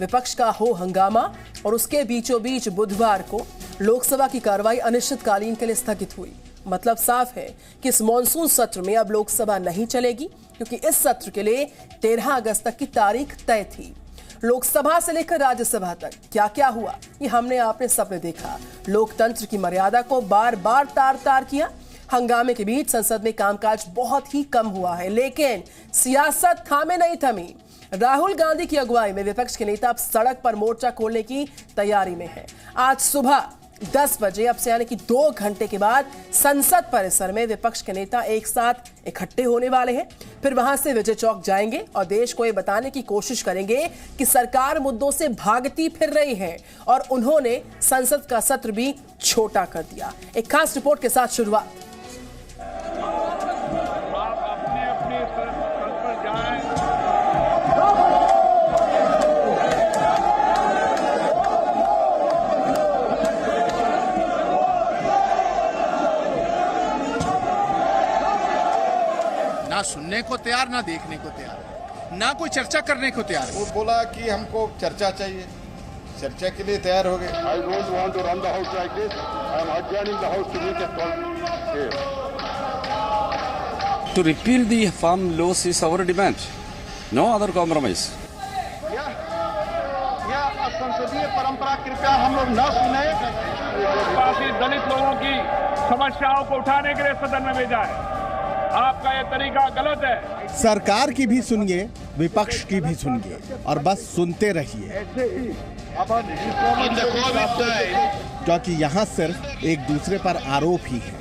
विपक्ष का हो हंगामा और उसके बीचों बीच बुधवार को लोकसभा की कार्रवाई अनिश्चितकालीन के लिए स्थगित हुई। मतलब साफ है कि इस मॉनसून सत्र में अब लोकसभा नहीं चलेगी, क्योंकि इस सत्र के लिए 13 अगस्त तक की तारीख तय थी। लोकसभा से लेकर राज्यसभा तक क्या क्या हुआ, ये हमने आपने सबने देखा। लोकतंत्र की मर्यादा को बार बार तार तार किया। हंगामे के बीच संसद में कामकाज बहुत ही कम हुआ है, लेकिन सियासत थामे नहीं थमी। राहुल गांधी की अगुवाई में विपक्ष के नेता अब सड़क पर मोर्चा खोलने की तैयारी में है। आज सुबह 10 बजे, अब से यानी कि 2 घंटे के बाद संसद परिसर में विपक्ष के नेता एक साथ इकट्ठे होने वाले हैं। फिर वहां से विजय चौक जाएंगे और देश को ये बताने की कोशिश करेंगे कि सरकार मुद्दों से भागती फिर रही है और उन्होंने संसद का सत्र भी छोटा कर दिया। एक खास रिपोर्ट के साथ शुरुआत। ना सुनने को तैयार, ना देखने को तैयार, ना कोई चर्चा करने को तैयार। वो बोला कि हमको चर्चा चाहिए, चर्चा के लिए तैयार हो गए। I don't want to run the house like this. I am adjourning the house to meet at 12 here. To repeal the farm laws is our demand. No other compromise. यह असंसदीय परंपरा कृपया हम लोग न सुने। आदिवासी दलित लोगों की समस्याओं को उठाने के लिए सदन में भेजा है। आपका ये तरीका गलत है। सरकार की भी सुनिए, विपक्ष की भी सुनिए और बस सुनते रहिए, क्योंकि यहाँ सिर्फ एक दूसरे पर आरोप ही है।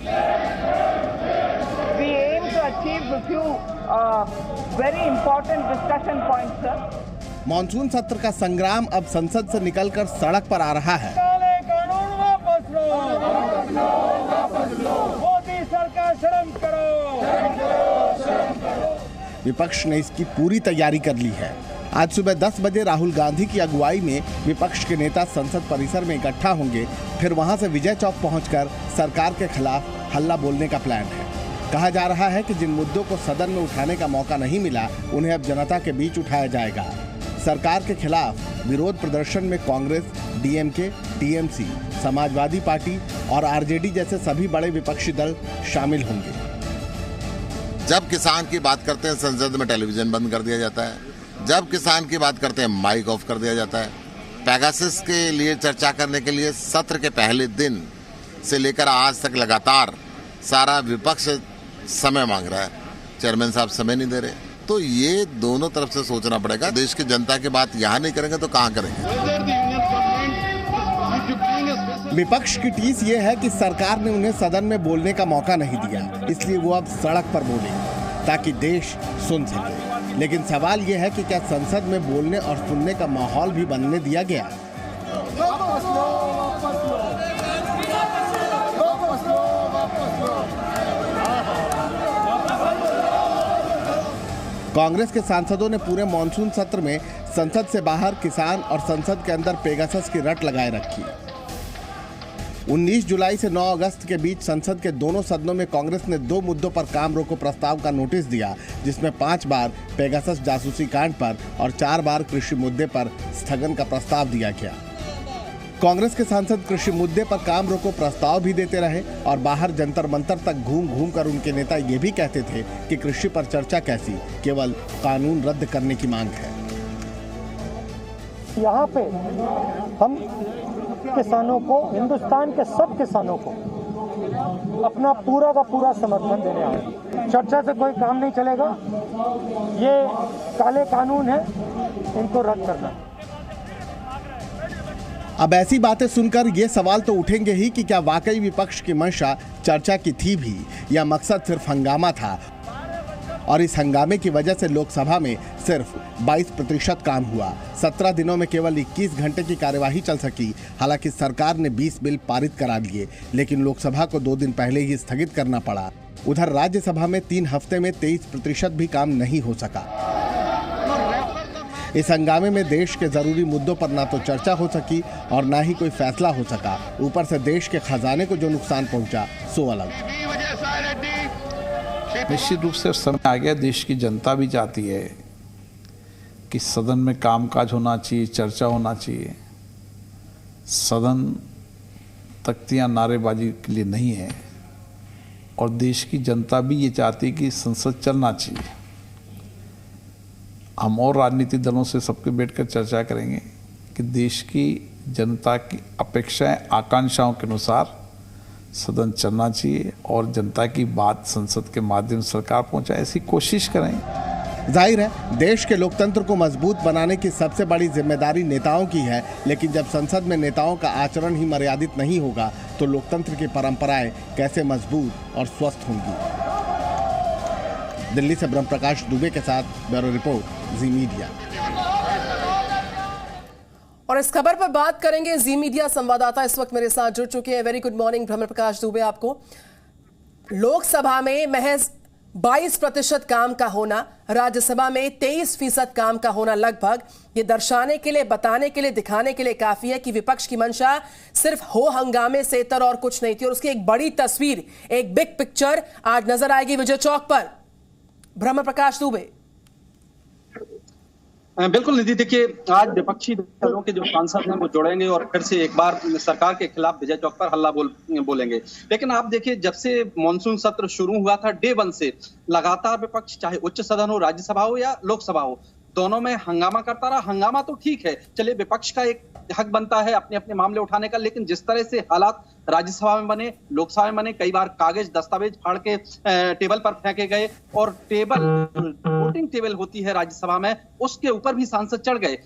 We aim to achieve a few very important discussion points, sir. Monsoon सत्र का संग्राम अब संसद से निकलकर सड़क पर आ रहा है। कानून वापस लो, मोदी सरकार शर्म करो। विपक्ष ने इसकी पूरी तैयारी कर ली है। आज सुबह 10 बजे राहुल गांधी की अगुवाई में विपक्ष के नेता संसद परिसर में इकट्ठा होंगे। फिर वहां से विजय चौक पहुंचकर सरकार के खिलाफ हल्ला बोलने का प्लान है। कहा जा रहा है कि जिन मुद्दों को सदन में उठाने का मौका नहीं मिला, उन्हें अब जनता के बीच उठाया जाएगा। सरकार के खिलाफ विरोध प्रदर्शन में Congress, DMK, TMC, Samajwadi party और आरजेडी जैसे सभी बड़े विपक्षी दल शामिल होंगे। जब किसान की बात करते हैं संसद में टेलीविजन बंद कर दिया जाता है। जब किसान की बात करते हैं माइक ऑफ कर दिया जाता है। पेगासस के लिए चर्चा करने के लिए सत्र के पहले दिन से लेकर आज तक लगातार सारा विपक्ष समय मांग रहा है। चेयरमैन साहब समय नहीं दे रहे। तो ये दोनों तरफ से सोचना पड़ेगा। देश की जनता की बात यहाँ नहीं करेंगे तो कहाँ करेंगे। विपक्ष की टीस ये है कि सरकार ने उन्हें सदन में बोलने का मौका नहीं दिया, इसलिए वो अब सड़क पर बोलेंगे ताकि देश सुन सके। लेकिन सवाल ये है कि क्या संसद में बोलने और सुनने का माहौल भी बनने दिया गया? कांग्रेस के सांसदों ने पूरे मॉनसून सत्र में संसद से बाहर किसान और संसद के अंदर पेगासस की रट लगाए रखी। 19 जुलाई से 9 अगस्त के बीच संसद के दोनों सदनों में कांग्रेस ने 2 मुद्दों पर काम रोको प्रस्ताव का नोटिस दिया, जिसमें 5 बार पेगासस जासूसी कांड पर और 4 बार कृषि मुद्दे पर स्थगन का प्रस्ताव दिया गया। कांग्रेस के सांसद कृषि मुद्दे पर काम रोको प्रस्ताव भी देते रहे और बाहर जंतर मंतर तक घूम घूम कर उनके नेता ये भी कहते थे कि कृषि पर चर्चा कैसी, केवल कानून रद्द करने की मांग है। यहाँ पे हम किसानों को, हिंदुस्तान के सब किसानों को अपना पूरा का पूरा समर्थन देने आए। चर्चा से कोई काम नहीं चलेगा। ये काले कानून है, इनको रद्द करना। अब ऐसी बातें सुनकर ये सवाल तो उठेंगे ही कि क्या वाकई विपक्ष की मंशा चर्चा की थी भी या मकसद सिर्फ हंगामा था और इस हंगामे की वजह से लोकसभा में सिर्फ 22% काम हुआ। 17 दिनों में केवल 21 घंटे की कार्यवाही चल सकी। हालांकि सरकार ने 20 बिल पारित करा दिए, लेकिन लोकसभा को 2 दिन पहले ही स्थगित करना पड़ा। उधर राज्यसभा में 3 हफ्ते में 23% भी काम नहीं हो सका। इस हंगामे में देश के जरूरी मुद्दों पर ना तो चर्चा हो सकी और ना ही कोई फैसला हो सका। ऊपर से देश के खजाने को जो नुकसान पहुंचा सो अलग। निश्चित रूप से समय आ गया, देश की जनता भी चाहती है कि सदन में कामकाज होना चाहिए, चर्चा होना चाहिए। सदन तख्तियां नारेबाजी के लिए नहीं है और देश की जनता भी ये चाहती है कि संसद चलना चाहिए। हम और राजनीतिक दलों से सबके बैठकर चर्चा करेंगे कि देश की जनता की अपेक्षाएं, आकांक्षाओं के अनुसार सदन चलना चाहिए और जनता की बात संसद के माध्यम से सरकार पहुंचाए, ऐसी कोशिश करें। जाहिर है देश के लोकतंत्र को मजबूत बनाने की सबसे बड़ी जिम्मेदारी नेताओं की है, लेकिन जब संसद में नेताओं का आचरण ही मर्यादित नहीं होगा तो लोकतंत्र की परंपराएं कैसे मजबूत और स्वस्थ होंगी। दिल्ली से ब्रह्म प्रकाश दुबे के साथ ब्यूरो रिपोर्ट, जी मीडिया। और इस खबर पर बात करेंगे, जी मीडिया संवाददाता इस वक्त मेरे साथ जुड़ चुके हैं। वेरी गुड मॉर्निंग ब्रह्म प्रकाश दुबे आपको। लोकसभा में महज 22% काम का होना, राज्यसभा में 23% काम का होना लगभग ये दर्शाने के लिए, बताने के लिए, दिखाने के लिए काफी है कि विपक्ष की मंशा सिर्फ हो हंगामे से इतर और कुछ नहीं थी। और उसकी एक बड़ी तस्वीर, एक बिग पिक्चर आज नजर आएगी विजय चौक पर। ब्रह्म प्रकाश दुबे। बिल्कुल निधि, देखिए आज विपक्षी दलों के जो सांसद हैं वो जुड़ेंगे और फिर से एक बार सरकार के खिलाफ विजय चौक पर हल्ला बोलेंगे। लेकिन आप देखिए, जब से मॉनसून सत्र शुरू हुआ था, डे 1 से लगातार विपक्ष, चाहे उच्च सदन हो, राज्यसभा हो या लोकसभा हो, दोनों में हंगामा करता रहा। हंगामा तो ठीक है, चलिए विपक्ष का एक हक बनता है अपने अपने मामले उठाने का, लेकिन जिस तरह से हालात राज्यसभा में बने, लोकसभा में बने, कई बार कागज दस्तावेज फाड़ के टेबल पर फेंके गए और वोटिंग टेबल होती है राज्यसभा में, उसके ऊपर भी सांसद चढ़ गए।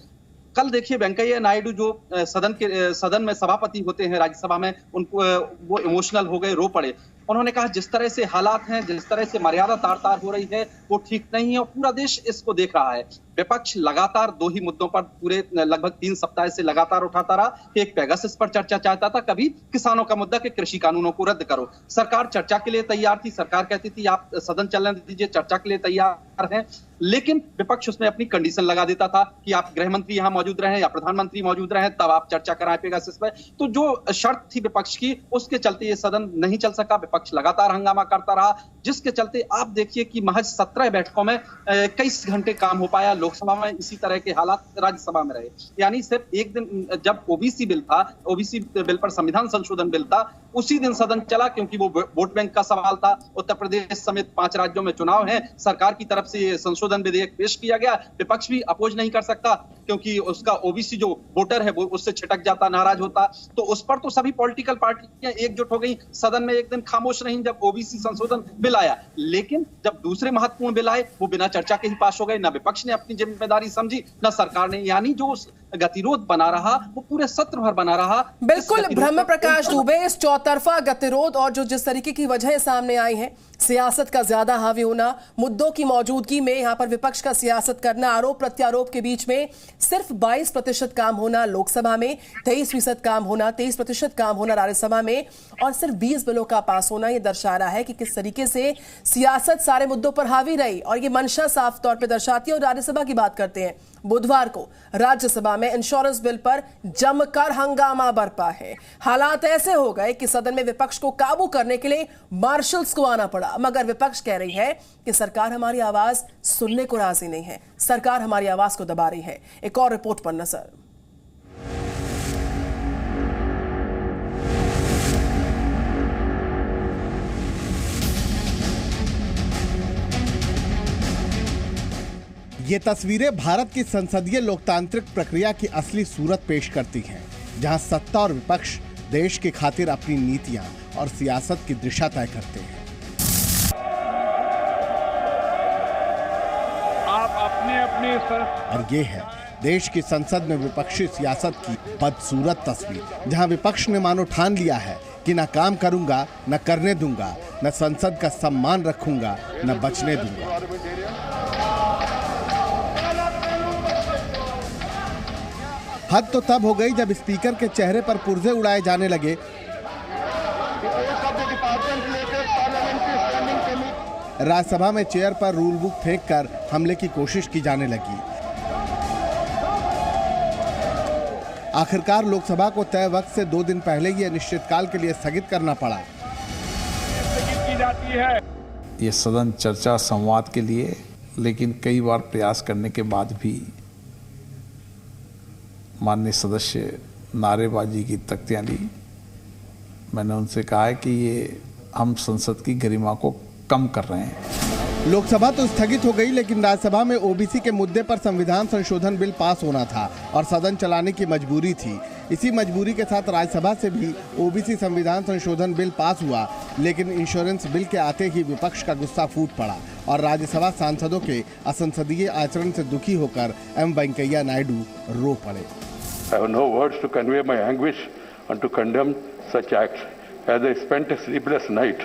कल देखिए वेंकैया नायडू जो सदन में सभापति होते हैं राज्यसभा में, उनको वो इमोशनल हो गए, रो पड़े। उन्होंने कहा जिस तरह से हालात हैं, जिस तरह से मर्यादा तार तार हो रही है वो ठीक नहीं है और पूरा देश इसको देख रहा है। विपक्ष लगातार 2 ही मुद्दों पर पूरे लगभग 3 सप्ताह से लगातार उठाता रहा कि एक पेगासस पर चर्चा चाहता था, कभी किसानों का मुद्दा कि कृषि कानूनों को रद्द करो। सरकार चर्चा के लिए तैयार थी, सरकार कहती थी आप सदन चलने दीजिए, चर्चा के लिए तैयार हैं, लेकिन विपक्ष उसमें अपनी कंडीशन लगा देता था कि आप गृह मंत्री यहां मौजूद रहे या प्रधानमंत्री मौजूद रहे तब आप चर्चा कराएं पेगासस पर। तो जो शर्त थी विपक्ष की, उसके चलते ये सदन नहीं चल सका। विपक्ष लगातार हंगामा करता रहा, जिसके चलते आप देखिए कि महज 17 बैठकों में 21 घंटे काम हो पाया। लोकसभा में इसी तरह के हालात राज्यसभा में रहे। यानी सिर्फ एक दिन जब ओबीसी बिल था, ओबीसी बिल पर संविधान संशोधन बिल था, उसी दिन सदन चला क्योंकि वो वोट बैंक का सवाल था। उत्तर प्रदेश समेत 5 राज्यों में चुनाव है, सरकार की तरफ से संशोधन विधेयक पेश किया गया, विपक्ष भी अपोज नहीं कर सकता क्योंकि उसका ओबीसी जो वोटर है वो उससे छिटक जाता, नाराज होता। तो उस पर तो सभी पॉलिटिकल पार्टियां एकजुट हो गई, सदन में एक दिन खामोश नहीं जब ओबीसी संशोधन बिल आया। लेकिन जब दूसरे महत्वपूर्ण बिल आए वो बिना चर्चा के ही पास हो गए। न विपक्ष ने अपनी जिम्मेदारी समझी न सरकार ने, यानी जो गतिरोध बना रहा वो पूरे सत्र भर बना रहा। बिल्कुल ब्रह्म प्रकाश दुबे, इस चौतरफा गतिरोध और जो जिस तरीके की वजह सामने आई है, सियासत का ज्यादा हावी होना, मुद्दों की मौजूदगी में यहां पर विपक्ष का सियासत करना, आरोप प्रत्यारोप के बीच में सिर्फ 22% काम होना लोकसभा में, 23% काम होना, 23% काम होना राज्यसभा में और सिर्फ 20 बिलों का पास होना, यह दर्शा रहा है कि किस तरीके से सियासत सारे मुद्दों पर हावी रही। और ये मंशा साफ तौर पर दर्शाती है। और राज्यसभा की बात करते हैं, बुधवार को राज्यसभा में इंश्योरेंस बिल पर जमकर हंगामा बरपा है। हालात ऐसे हो गए कि सदन में विपक्ष को काबू करने के लिए मार्शल्स को आना पड़ा, मगर विपक्ष कह रही है कि सरकार हमारी आवाज सुनने को राजी नहीं है, सरकार हमारी आवाज को दबा रही है। एक और रिपोर्ट पर नजर। ये तस्वीरें भारत की संसदीय लोकतांत्रिक प्रक्रिया की असली सूरत पेश करती हैं, जहां सत्ता और विपक्ष देश की खातिर अपनी नीतियां और सियासत की दिशा तय करते हैं। आप अपने और ये है देश की संसद में विपक्षी सियासत की बदसूरत तस्वीर, जहां विपक्ष ने मानो ठान लिया है कि न काम करूंगा, न करने दूंगा, न संसद का सम्मान रखूंगा, न बचने दूंगा। हद तो तब हो गई जब स्पीकर के चेहरे पर पुर्जे उड़ाए जाने लगे। राज्यसभा में चेयर पर रूल बुक फेंककर हमले की कोशिश की जाने लगी। आखिरकार लोकसभा को तय वक्त से 2 दिन पहले ही अनिश्चितकाल के लिए स्थगित करना पड़ा। ये सदन चर्चा संवाद के लिए, लेकिन कई बार प्रयास करने के बाद भी माननीय सदस्य नारेबाजी की तख्तियाँ ली। मैंने उनसे कहा है कि ये हम संसद की गरिमा को कम कर रहे हैं। लोकसभा तो स्थगित हो गई, लेकिन राज्यसभा में ओबीसी के मुद्दे पर संविधान संशोधन बिल पास होना था और सदन चलाने की मजबूरी थी। इसी मजबूरी के साथ राज्यसभा से भी ओबीसी संविधान संशोधन बिल पास हुआ, लेकिन इंश्योरेंस बिल के आते ही विपक्ष का गुस्सा फूट पड़ा और राज्यसभा सांसदों के असंसदीय आचरण से दुखी होकर एम वेंकैया नायडू रो पड़े। I have no words to convey my anguish and to condemn such acts as I spent a sleepless night.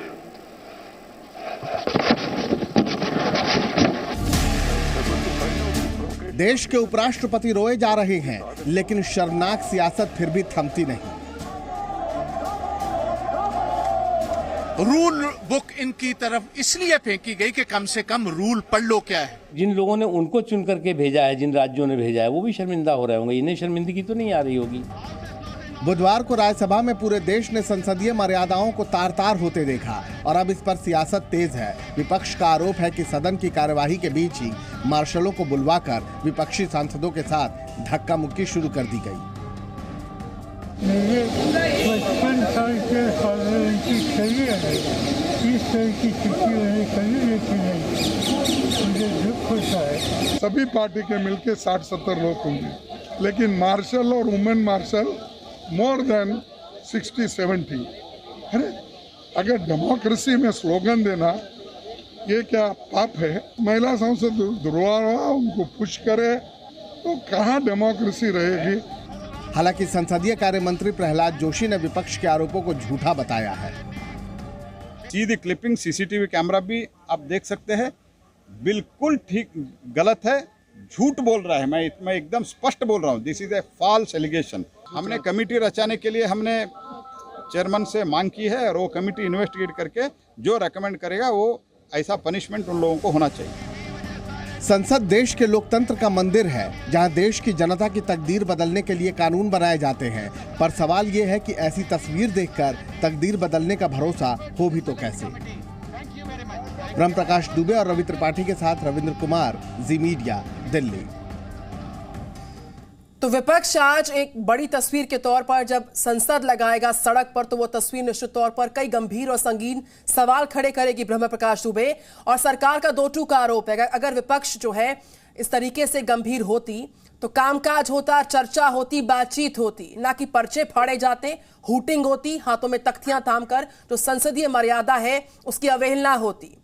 देश के उपराष्ट्रपति रोए जा रहे हैं, लेकिन शर्मनाक सियासत फिर भी थमती नहीं। रूल बुक इनकी तरफ इसलिए फेंकी गई कि कम से कम रूल पढ़ लो क्या है। जिन लोगों ने उनको चुन करके भेजा है, जिन राज्यों ने भेजा है, वो भी शर्मिंदा हो रहे होंगे। इन्हें शर्मिंदगी तो नहीं आ रही होगी। बुधवार को राज्यसभा में पूरे देश ने संसदीय मर्यादाओं को तार तार होते देखा और अब इस पर सियासत तेज है। विपक्ष का आरोप है कि सदन की कार्यवाही के बीच ही मार्शलों को बुलवाकर विपक्षी सांसदों के साथ धक्का मुक्की शुरू कर दी गई। मेरे 55 साल के फादर की करियर है, इस तरह की चिट्ठी मैंने कभी देखी नहीं, मुझे दुख होता है। सभी पार्टी के मिलके 60-70 लोग होंगे, लेकिन मार्शल और वुमेन मार्शल मोर देन 60-70। अरे अगर डेमोक्रेसी में स्लोगन देना ये क्या पाप है? महिला सांसद दुर्वारा उनको पुश करे तो कहाँ डेमोक्रेसी रहेगी? हालांकि संसदीय कार्य मंत्री प्रहलाद जोशी ने विपक्ष के आरोपों को झूठा बताया है। सीधी क्लिपिंग सीसीटीवी कैमरा भी आप देख सकते हैं, बिल्कुल ठीक गलत है, झूठ बोल रहा है। मैं एकदम स्पष्ट बोल रहा हूँ, this is a false allegation. हमने कमेटी रचाने के लिए हमने चेयरमैन से मांग की है और वो कमेटी इन्वेस्टिगेट करके जो रेकमेंड करेगा वो ऐसा पनिशमेंट उन लोगों को होना चाहिए। संसद देश के लोकतंत्र का मंदिर है, जहां देश की जनता की तकदीर बदलने के लिए कानून बनाए जाते हैं। पर सवाल ये है कि ऐसी तस्वीर देखकर तकदीर बदलने का भरोसा हो भी तो कैसे। ब्रह्म प्रकाश दुबे और रवि त्रिपाठी के साथ रविंद्र कुमार, जी मीडिया, दिल्ली। तो विपक्ष आज एक बड़ी तस्वीर के तौर पर जब संसद लगाएगा सड़क पर, तो वो तस्वीर निश्चित तौर पर कई गंभीर और संगीन सवाल खड़े करेगी ब्रह्म प्रकाश दुबे। और सरकार का 2 टूक का आरोप है, अगर विपक्ष जो है इस तरीके से गंभीर होती तो कामकाज होता, चर्चा होती, बातचीत होती, ना कि पर्चे फाड़े जाते, हूटिंग होती, हाथों में तख्तियां थामकर जो संसदीय मर्यादा है उसकी अवहेलना होती।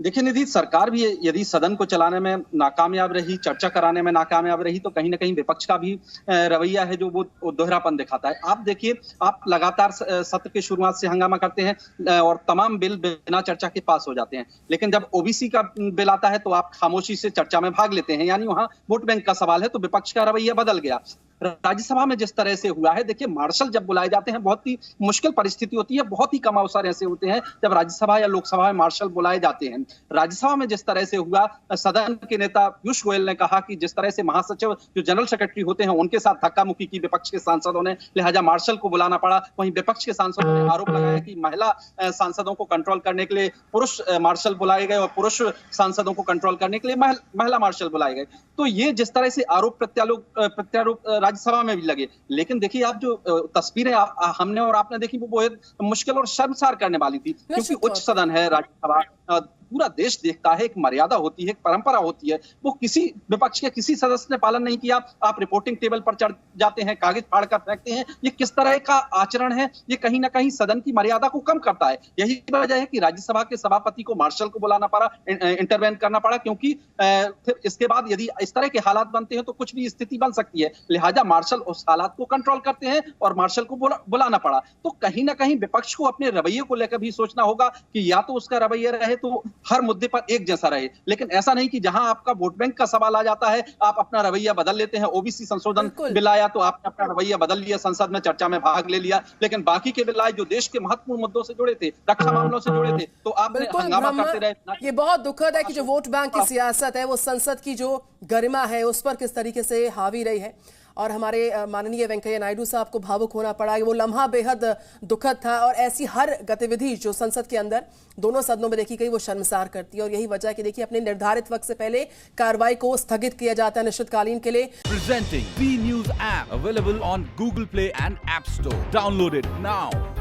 देखिए निधि, सरकार भी यदि सदन को चलाने में नाकामयाब रही, चर्चा कराने में नाकामयाब रही, तो कहीं ना कहीं विपक्ष का भी रवैया है जो वो दोहरापन दिखाता है। आप देखिए, आप लगातार सत्र की शुरुआत से हंगामा करते हैं और तमाम बिल बिना चर्चा के पास हो जाते हैं, लेकिन जब ओबीसी का बिल आता है तो आप खामोशी से चर्चा में भाग लेते हैं, यानी वहां वोट बैंक का सवाल है, तो विपक्ष का रवैया बदल गया। राज्यसभा में जिस तरह से हुआ है, देखिए मार्शल जब बुलाए जाते हैं बहुत ही मुश्किल परिस्थिति होती है, बहुत ही कम अवसर ऐसे होते हैं जब राज्यसभा या लोकसभा में मार्शल बुलाए जाते हैं। राज्यसभा में जिस तरह से हुआ, सदन के नेता पीयूष गोयल ने कहा कि जिस तरह से महासचिव जो जनरल सेक्रेटरी होते हैं उनके साथ धक्का मुक्की की विपक्ष के सांसदों ने, लिहाजा मार्शल को बुलाना पड़ा। वहीं विपक्ष के सांसदों ने आरोप लगाया कि महिला सांसदों को कंट्रोल करने के लिए पुरुष मार्शल बुलाए गए और पुरुष सांसदों को कंट्रोल करने के लिए महिला मार्शल बुलाए गए। तो ये जिस तरह से आरोप प्रत्यारोप राज्यसभा में भी लगे, लेकिन देखिए आप जो तस्वीरें हमने और आपने देखी वो बहुत मुश्किल और शर्मसार करने वाली थी, क्योंकि उच्च सदन है राज्यसभा, पूरा देश देखता है, एक मर्यादा होती है, एक परंपरा होती है, वो किसी विपक्ष के किसी सदस्य ने पालन नहीं किया। आप रिपोर्टिंग टेबल पर चढ़ जाते हैं, कागज फाड़ कर फेंकते हैं, ये किस तरह का आचरण है? ये कहीं ना कहीं सदन की मर्यादा को कम करता है। यही वजह है कि राज्यसभा के सभापति को मार्शल को बुलाना पड़ा, इंटरवेन करना पड़ा, क्योंकि फिर इसके बाद यदि इस तरह के हालात बनते हैं तो कुछ भी स्थिति बन सकती है। लिहाजा मार्शल उस हालात को कंट्रोल करते हैं और मार्शल को बुलाना पड़ा। तो कहीं ना कहीं विपक्ष को अपने रवैये को लेकर भी सोचना होगा कि या तो उसका रवैया रहे तो हर मुद्दे पर एक जैसा रहे, लेकिन ऐसा नहीं कि जहां आपका वोट बैंक का सवाल आ जाता है आप अपना रवैया बदल लेते हैं। ओबीसी संशोधन बिल आया तो आपने अपना रवैया बदल लिया, संसद में चर्चा में भाग ले लिया, लेकिन बाकी के बिल आए जो देश के महत्वपूर्ण मुद्दों से जुड़े थे, रक्षा मामलों से जुड़े थे, तो आपने हंगामा करते रहे। ये बहुत दुखद है कि जो वोट बैंक की सियासत है वो संसद की जो गरिमा है उस पर किस तरीके से हावी रही है। और हमारे माननीय वेंकैया नायडू साहब को भावुक होना पड़ा। वो लम्हा बेहद दुखद था और ऐसी हर गतिविधि जो संसद के अंदर दोनों सदनों में देखी गई वो शर्मसार करती है और यही वजह है कि देखिए अपने निर्धारित वक्त से पहले कार्रवाई को स्थगित किया जाता है अनिश्चितकालीन के लिए। Presenting B News app available on Google Play and App Store. Download it now.